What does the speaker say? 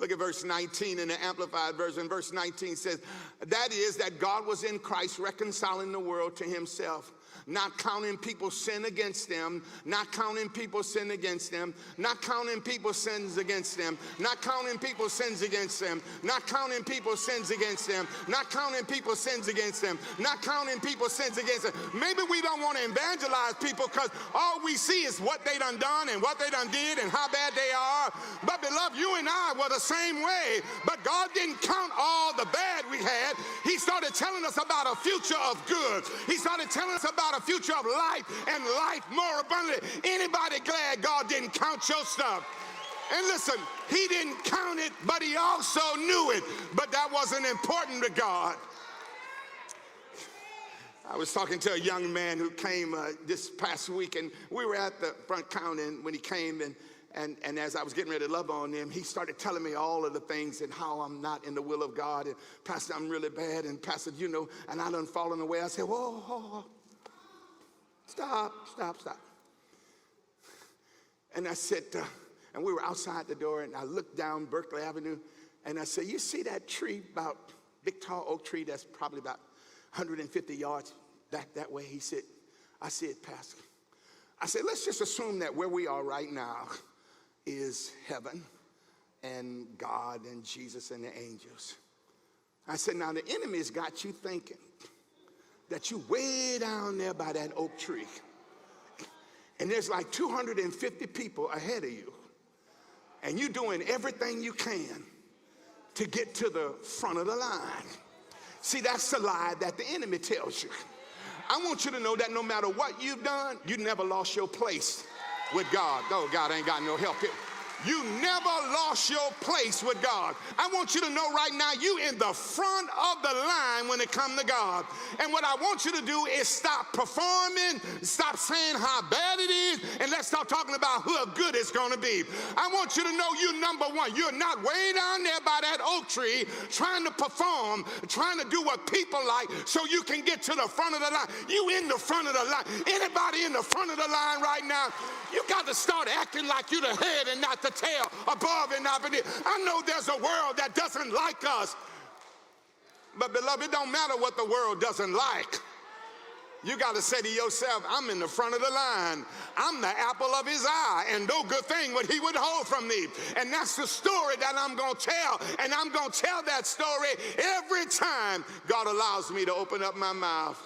Look at verse 19 in the Amplified Version. Verse 19 says, that is, that God was in Christ reconciling the world to himself, not counting people's sin against them, not counting people's sin against them, not counting people's sins against them, not counting people's sins against them, not counting people's sins against them, not counting people's sins against them, not counting people's sins against them. Maybe we don't want to evangelize people because all we see is what they done and what they done did and how bad they are. But beloved, you and I were the same way, but God didn't count all the bad we had. He started telling us about a future of good. He started telling us about a future of life and life more abundantly. Anybody glad God didn't count your stuff? And listen, he didn't count it, but he also knew it. But that wasn't important to God. I was talking to a young man who came this past week, and we were at the front counter when he came, and as I was getting ready to love on him, he started telling me all of the things and how I'm not in the will of God, and Pastor, I'm really bad, and Pastor, you know, and I done fallen away. I said, whoa. Stop. And I said, and we were outside the door, and I looked down Berkeley Avenue, and I said, you see that tree, about big tall oak tree that's probably about 150 yards back that way? He said, I see it, Pastor. I said, let's just assume that where we are right now is heaven and God and Jesus and the angels. I said, now the enemy's got you thinking that you way down there by that oak tree, and there's like 250 people ahead of you, and you're doing everything you can to get to the front of the line. See, that's the lie that the enemy tells you. I want you to know that no matter what you've done, you never lost your place with God. Oh, God ain't got no help here. You never lost your place with God. I want you to know right now, you in the front of the line when it comes to God. And what I want you to do is stop performing, stop saying how bad it is, and let's start talking about how good it's going to be. I want you to know you're number one. You're not way down there by that oak tree trying to perform, trying to do what people like so you can get to the front of the line. You in the front of the line. Anybody in the front of the line right now, you got to start acting like you're the head and not the tail, above and not beneath. I know there's a world that doesn't like us, but beloved, it don't matter what the world doesn't like. You got to say to yourself, I'm in the front of the line. I'm the apple of his eye, and no good thing would he withhold from me. And that's the story that I'm going to tell, and I'm going to tell that story every time God allows me to open up my mouth.